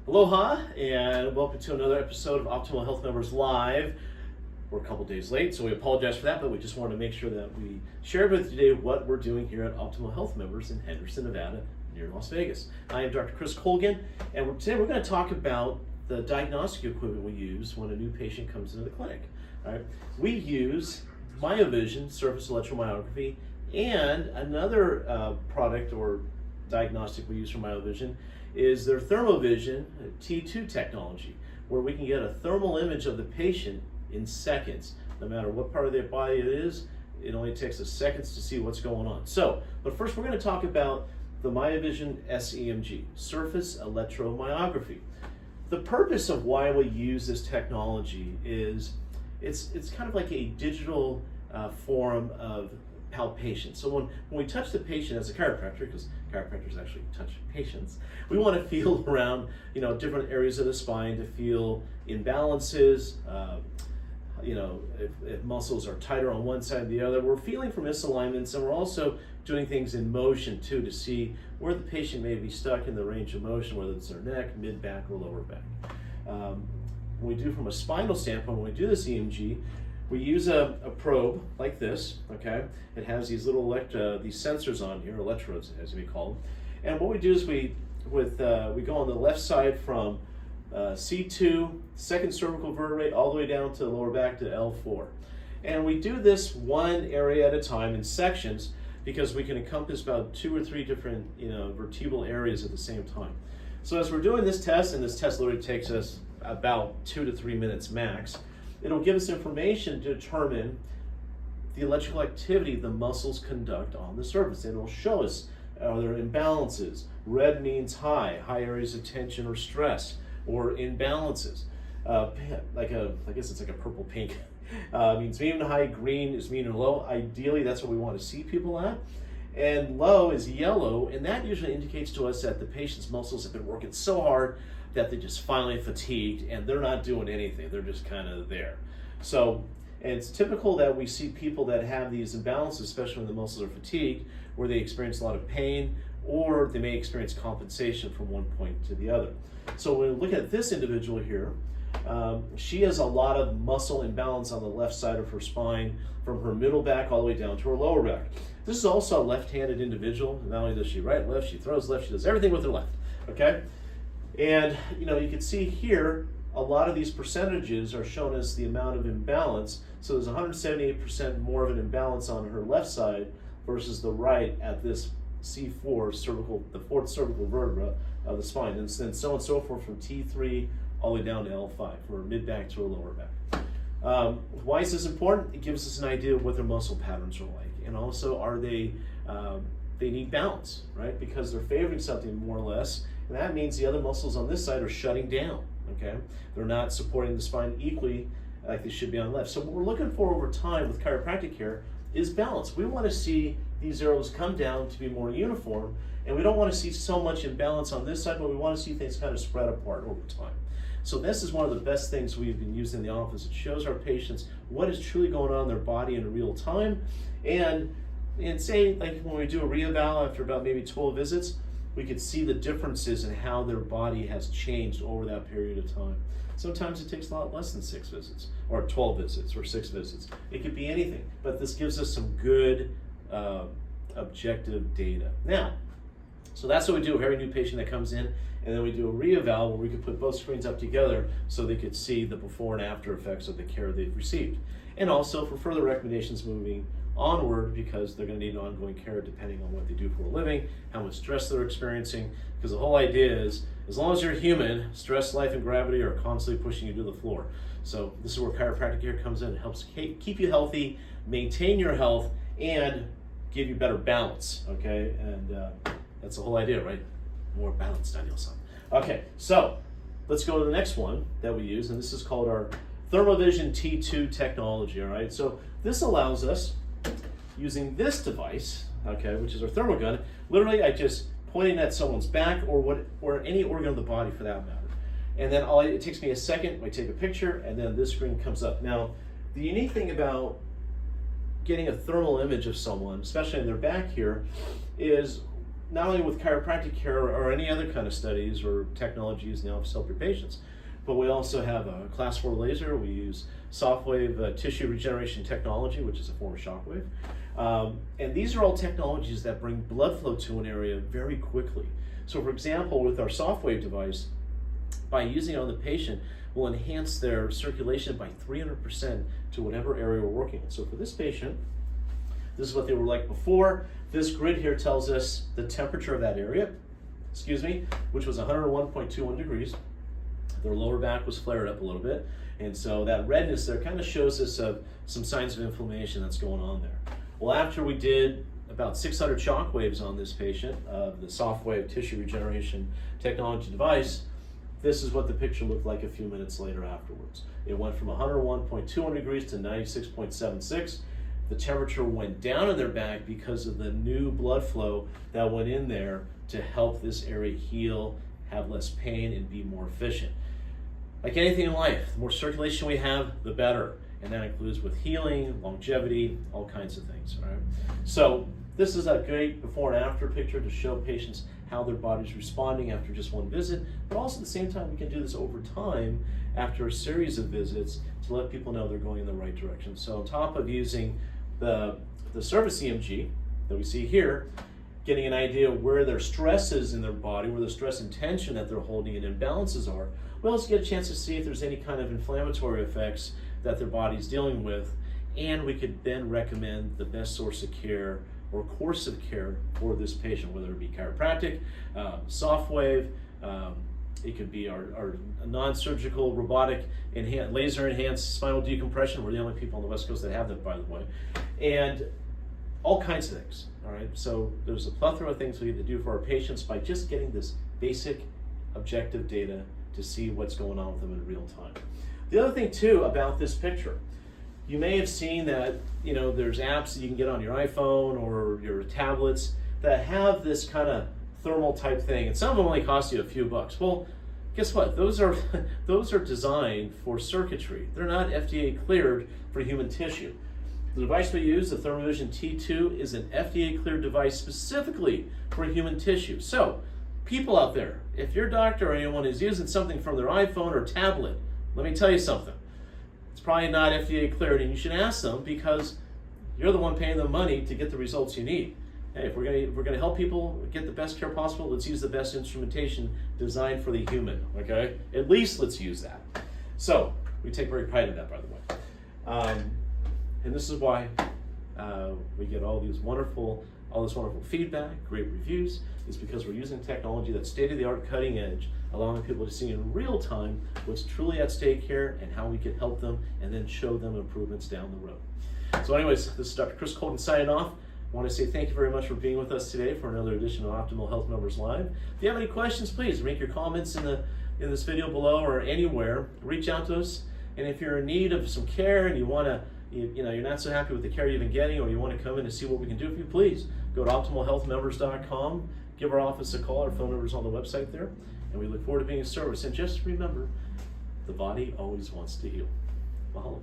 Aloha and welcome to another episode of Optimal Health Members Live. We're a couple days late, so we apologize for that, but we just wanted to make sure that we shared with you today what we're doing here at Optimal Health Members in Henderson, Nevada, near Las Vegas. I am Dr. Chris Colgin, and today we're going to talk about the diagnostic equipment we use when a new patient comes into the clinic. All right? We use MyoVision surface electromyography, and another product or diagnostic we use for MyoVision is their ThermoVision T2 technology, where we can get a thermal image of the patient in seconds. No matter what part of their body it is, it only takes us seconds to see what's going on. But first we're going to talk about the MyoVision SEMG, surface electromyography. The purpose of why we use this technology is it's kind of like a digital form of palpation. So when we touch the patient as a chiropractor, because chiropractors actually touch patients, we want to feel around, different areas of the spine to feel imbalances. If muscles are tighter on one side or the other, we're feeling for misalignments, and we're also doing things in motion too to see where the patient may be stuck in the range of motion, whether it's their neck, mid back, or lower back. When we do from a spinal standpoint, when we do this EMG, we use a probe like this, okay? It has these little these sensors on here, electrodes as we call them. And what we do is we go on the left side from C2, second cervical vertebrae, all the way down to the lower back to L4. And we do this one area at a time in sections because we can encompass about 2 or 3 different vertebral areas at the same time. So as we're doing this test, and this test literally takes us about 2 to 3 minutes max, it'll give us information to determine the electrical activity the muscles conduct on the surface. It'll show us are there imbalances. Red means high areas of tension or stress, or imbalances. I guess it's like a purple pink. Means medium to high, green is medium to low. Ideally, that's what we want to see people at. And low is yellow, and that usually indicates to us that the patient's muscles have been working so hard that they're just finally fatigued and they're not doing anything. They're just kind of there. So, and it's typical that we see people that have these imbalances, especially when the muscles are fatigued, where they experience a lot of pain, or they may experience compensation from one point to the other. So when we look at this individual here, she has a lot of muscle imbalance on the left side of her spine, from her middle back all the way down to her lower back. This is also a left-handed individual. Not only does she right, left, she throws left, she does everything with her left, okay? And you can see here, a lot of these percentages are shown as the amount of imbalance. So there's 178% more of an imbalance on her left side versus the right at this C4 cervical, the fourth cervical vertebra of the spine, and then so on and so forth from T3 all the way down to L5, from her mid back to her lower back. Why is this important? It gives us an idea of what their muscle patterns are like, and also are they need balance, right? Because they're favoring something more or less, and that means the other muscles on this side are shutting down, okay? They're not supporting the spine equally like they should be on the left. So what we're looking for over time with chiropractic care is balance. We want to see these arrows come down to be more uniform, and we don't want to see so much imbalance on this side, but we want to see things kind of spread apart over time. So this is one of the best things we've been using in the office. It shows our patients what is truly going on in their body in real time, and say, like when we do a re-eval after about maybe 12 visits, we could see the differences in how their body has changed over that period of time. Sometimes it takes a lot less than 6 visits, or 12 visits, or 6 visits. It could be anything, but this gives us some good objective data. Now, so that's what we do with every new patient that comes in, and then we do a re-eval where we could put both screens up together so they could see the before and after effects of the care they've received. And also for further recommendations moving onward, because they're going to need ongoing care depending on what they do for a living, how much stress they're experiencing, because the whole idea is, as long as you're human, stress, life, and gravity are constantly pushing you to the floor. So this is where chiropractic care comes in. It helps keep you healthy, maintain your health, and give you better balance, okay? And that's the whole idea, right? More balance, Daniel-san. Okay, so let's go to the next one that we use, and this is called our ThermoVision T2 technology, all right? So this allows us, using this device, okay, which is our thermogun, literally I just pointing at someone's back or any organ of the body for that matter. And then it takes me a second, I take a picture, and then this screen comes up. Now, the unique thing about getting a thermal image of someone, especially in their back here, is not only with chiropractic care or any other kind of studies or technologies now to help your patients, but we also have a class 4 laser. We use soft wave tissue regeneration technology, which is a form of shockwave. And these are all technologies that bring blood flow to an area very quickly. So for example, with our soft wave device, by using it on the patient, we'll enhance their circulation by 300% to whatever area we're working in. So for this patient, this is what they were like before. This grid here tells us the temperature of that area, which was 101.21 degrees. Their lower back was flared up a little bit. And so that redness there kind of shows us some signs of inflammation that's going on there. Well, after we did about 600 shock waves on this patient of the soft wave tissue regeneration technology device, this is what the picture looked like a few minutes later afterwards. It went from 101.21 degrees to 96.76. The temperature went down in their back because of the new blood flow that went in there to help this area heal, have less pain, and be more efficient. Like anything in life, the more circulation we have, the better. And that includes with healing, longevity, all kinds of things. All right? So this is a great before and after picture to show patients how their body's responding after just one visit, but also at the same time we can do this over time after a series of visits to let people know they're going in the right direction. So on top of using the surface EMG that we see here, getting an idea of where their stress is in their body, where the stress and tension that they're holding and imbalances are, we also get a chance to see if there's any kind of inflammatory effects that their body's dealing with, and we could then recommend the best source of care or course of care for this patient, whether it be chiropractic, soft wave, it could be our non-surgical robotic laser enhanced spinal decompression. We're the only people on the West Coast that have that, by the way, and all kinds of things. All right, so there's a plethora of things we need to do for our patients by just getting this basic objective data to see what's going on with them in real time. The other thing too about this picture, you may have seen that there's apps that you can get on your iPhone or your tablets that have this kind of thermal type thing, and some of them only cost you a few bucks. Well, guess what? Those are designed for circuitry. They're not FDA cleared for human tissue. The device we use, the ThermoVision T2, is an FDA cleared device specifically for human tissue. So, people out there, if your doctor or anyone is using something from their iPhone or tablet, let me tell you something. It's probably not FDA cleared, and you should ask them because you're the one paying them money to get the results you need. Hey, if we're gonna help people get the best care possible, let's use the best instrumentation designed for the human. Okay, at least let's use that. So we take great pride in that, by the way. And this is why we get all this wonderful feedback, great reviews. Is because we're using technology that's state-of-the-art, cutting edge, allowing people to see in real time what's truly at stake here and how we can help them and then show them improvements down the road. So anyways, this is Dr. Chris Colgin signing off. I want to say thank you very much for being with us today for another edition of Optimal Health Members Live. If you have any questions, please make your comments in this video below or anywhere. Reach out to us, and if you're in need of some care and you want to, you're not so happy with the care you've been getting, or you want to come in and see what we can do for you, please go to optimalhealthmembers.com. Give our office a call. Our phone number's on the website there, and we look forward to being of service. And just remember, the body always wants to heal. Mahalo.